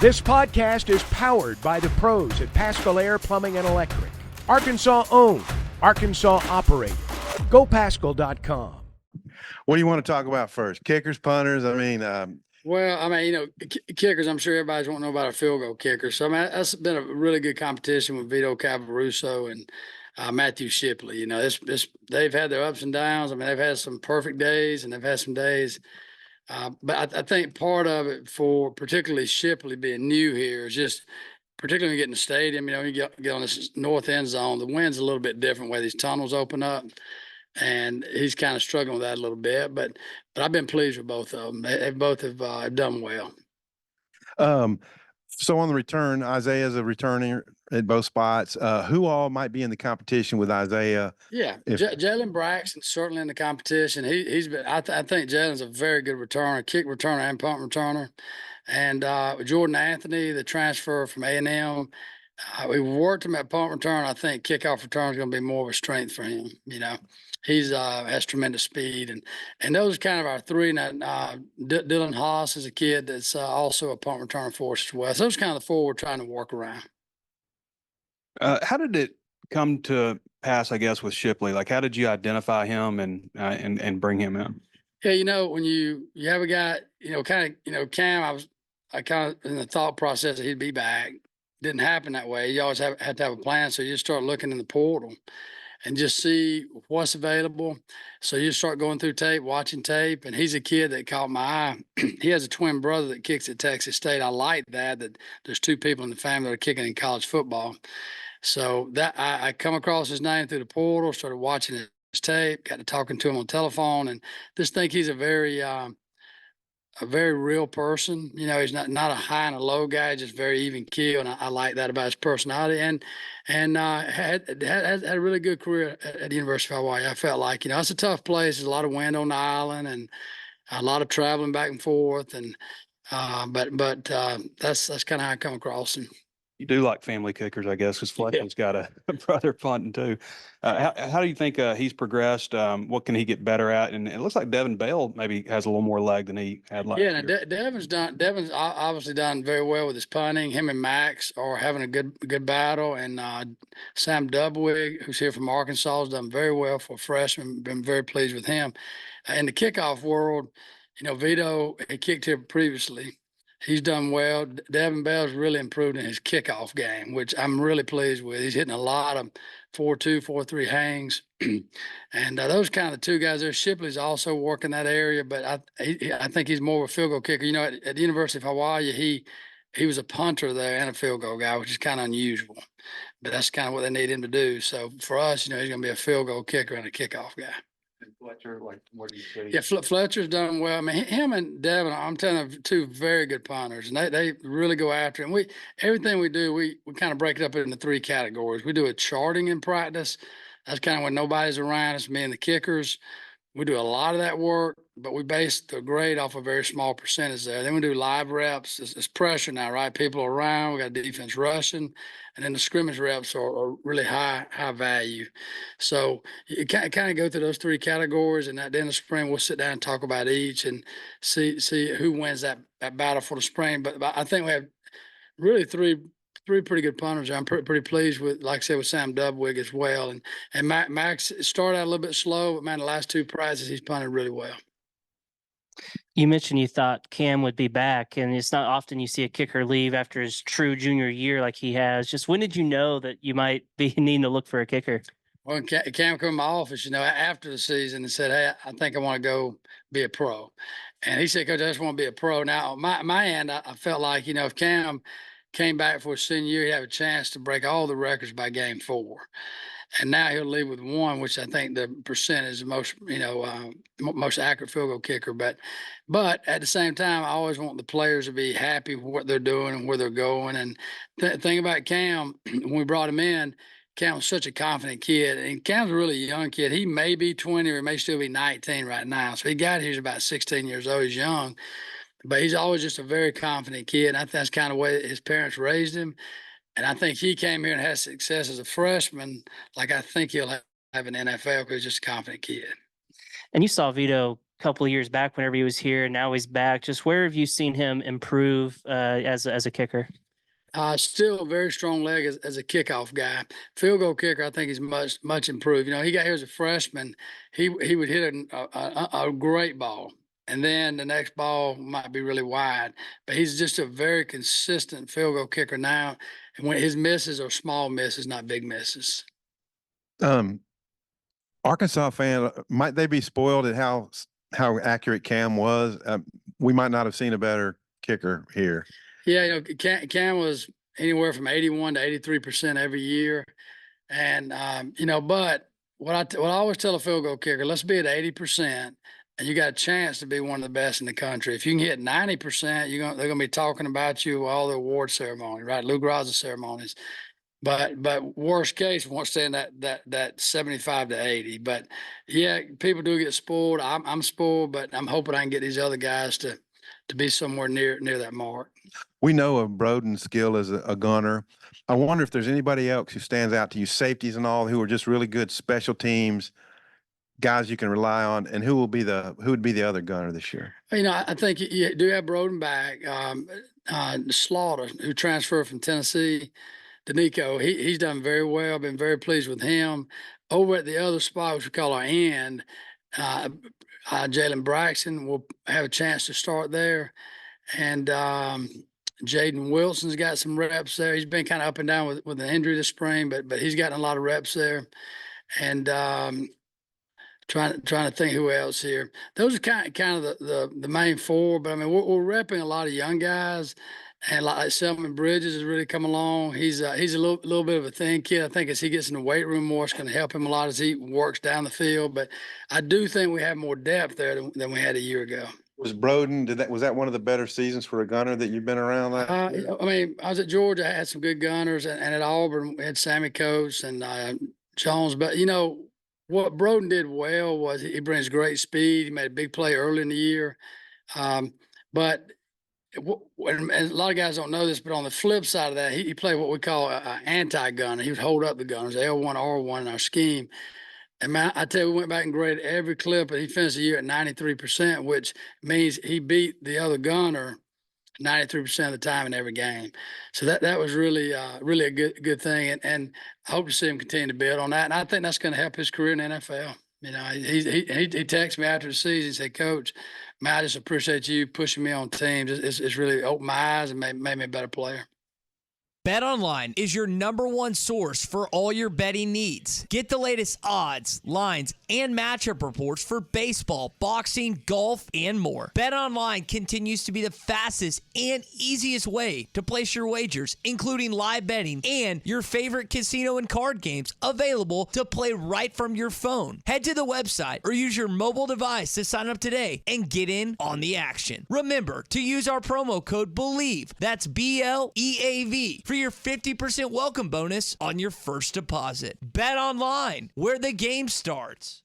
This podcast is powered by the pros at Paschal Air Plumbing and Electric. Arkansas owned, Arkansas operated. GoPaschal.com. What do you want to talk about first? Kickers, punters? Kickers, I'm sure everybody's wanting to know about a field goal kicker. So, that's been a really good competition with Vito Cavaruso and Matthew Shipley. They've had their ups and downs. They've had some perfect days and they've had some days. But I think part of it for particularly Shipley being new here is just particularly when you get in the stadium, you get on this north end zone, the wind's a little bit different where these tunnels open up. And he's kind of struggling with that a little bit, but I've been pleased with both of them. They both have done well. So on the return, Isaiah's a returner at both spots. Who all might be in the competition with Isaiah? Yeah, Jalen Braxton's certainly in the competition. He's been. I think Jalen's a very good returner, kick returner and punt returner. And Jordan Anthony, the transfer from A&M. We worked him at punt return. I think kickoff return is going to be more of a strength for him. He's has tremendous speed, and those are kind of our three. And Dylan Haas is a kid that's also a punt returner for us as well. So those are kind of the four we're trying to work around. How did it come to pass, I guess, with Shipley? Like, how did you identify him and bring him in? Yeah, when you have a guy, Cam, I kind of in the thought process that he'd be back. Didn't happen that way. You always had to have a plan. So you start looking in the portal and just see what's available. So you start going through tape, watching tape, and he's a kid that caught my eye. He has a twin brother that kicks at Texas State. I like that there's two people in the family that are kicking in college football. So that I come across his name through the portal, started watching his tape, got to talking to him on telephone, and just think he's a very real person. He's not a high and a low guy, just very even keel, and I like that about his personality. And had a really good career at the University of Hawaii. I felt like it's a tough place. There's a lot of wind on the island and a lot of traveling back and forth. And but that's kind of how I come across him. You do like family kickers, I guess, because Fletcher's got a brother punting too. How do you think he's progressed? What can he get better at? And it looks like Devin Bell maybe has a little more leg than he had last year. Yeah, Devin's obviously done very well with his punting. Him and Max are having a good battle. And Sam Dubwig, who's here from Arkansas, has done very well for a freshman. Been very pleased with him. In the kickoff world, Vito had kicked here previously. He's done well. Devin Bell's really improved in his kickoff game, which I'm really pleased with. He's hitting a lot of 4-2, 4-3 hangs. And those kind of the two guys there. Shipley's also working that area, but I think he's more of a field goal kicker. At the University of Hawaii, he was a punter there and a field goal guy, which is kind of unusual. But that's kind of what they need him to do. So for us, he's going to be a field goal kicker and a kickoff guy. Fletcher, what do you see? Yeah, Fletcher's done well. Him and Devin, I'm telling you, two very good punters, and they really go after it. And everything we do, we kind of break it up into three categories. We do a charting in practice. That's kind of when nobody's around. It's me and the kickers. We do a lot of that work, but we base the grade off a very small percentage there. Then we do live reps. It's pressure now, right? People are around. We got defense rushing, and then the scrimmage reps are really high value. So you kind of go through those three categories, and at the end of spring, we'll sit down and talk about each and see who wins that battle for the spring. But I think we have really three pretty good punters. I'm pretty pleased with, like I said, with Sam Dubwig as well. And Max started out a little bit slow, but the last two prizes he's punted really well. You mentioned you thought Cam would be back, and it's not often you see a kicker leave after his true junior year like he has. Just when did you know that you might be needing to look for a kicker? Well, Cam came to my office, after the season and said, "Hey, I think I want to go be a pro." And he said, "Coach, I just want to be a pro." Now, my end, I felt like, if Cam came back for his senior year, he'd have a chance to break all the records by game 4. And now he'll leave with 1, which I think the percent is the most, most accurate field goal kicker. But at the same time, I always want the players to be happy with what they're doing and where they're going. And the thing about Cam, when we brought him in, Cam was such a confident kid. And Cam's a really young kid. He may be 20 or he may still be 19 right now. So he got here, he's about 16 years old. He's young. But he's always just a very confident kid. And I think that's kind of the way his parents raised him. And I think he came here and had success as a freshman. Like I think he'll have an NFL because he's just a confident kid. And you saw Vito couple of years back whenever he was here, and now he's back. Just where have you seen him improve as a kicker? Still a very strong leg as a kickoff guy. Field goal kicker, I think he's much improved. You know, he got here as a freshman. He would hit a great ball, and then the next ball might be really wide. But he's just a very consistent field goal kicker now. And when his misses are small misses, not big misses. Arkansas fan, might they be spoiled at how accurate Cam was? We might not have seen a better kicker here. Yeah, you know, Cam was anywhere from 81 to 83% every year, and you know, but what I always tell a field goal kicker, let's be at 80%, and you got a chance to be one of the best in the country. If you can hit 90%, they're gonna be talking about you all the award ceremony, right? Lou Graza ceremonies. But worst case, we won't stay in that 75 to 80. But yeah, people do get spoiled. I'm spoiled, but I'm hoping I can get these other guys to be somewhere near that mark. We know of Broden's skill as a gunner. I wonder if there's anybody else who stands out to you, safeties and all, who are just really good special teams guys you can rely on, and who would be the other gunner this year? You know, I think you do have Broden back. Slaughter, who transferred from Tennessee to Nico, he's done very well. Been very pleased with him. Over at the other spot, which we call our end, Jalen Braxton will have a chance to start there, and Jaden Wilson's got some reps there. He's been kind of up and down with an injury this spring, but he's gotten a lot of reps there. And trying to think who else here. Those are kind of the main four. But I mean, we're repping a lot of young guys, and like Selman Bridges has really come along. He's a little bit of a thin kid. I think as he gets in the weight room more, it's going to help him a lot as he works down the field. But I do think we have more depth there than we had a year ago. Was Broden, was that one of the better seasons for a gunner that you've been around? I mean, I was at Georgia, I had some good gunners, and at Auburn we had Sammy Coates and Jones. But you know what Broden did well was he brings great speed. He made a big play early in the year, but and a lot of guys don't know this, but on the flip side of that, he played what we call an anti-gunner. He would hold up the gunners, L1, R1 in our scheme. And man, I tell you, we went back and graded every clip, and he finished the year at 93%, which means he beat the other gunner 93% of the time in every game. So that was really a good thing, and I hope to see him continue to build on that. And I think that's going to help his career in the NFL. You know, he texted me after the season. He said, "Coach, man, I just appreciate you pushing me on teams. It's really opened my eyes and made me a better player." BetOnline is your #1 source for all your betting needs. Get the latest odds, lines, and matchup reports for baseball, boxing, golf, and more. BetOnline continues to be the fastest and easiest way to place your wagers, including live betting and your favorite casino and card games available to play right from your phone. Head to the website or use your mobile device to sign up today and get in on the action. Remember to use our promo code BELIEVE, that's BLEAV, for your 50% welcome bonus on your first deposit. Bet online, where the game starts.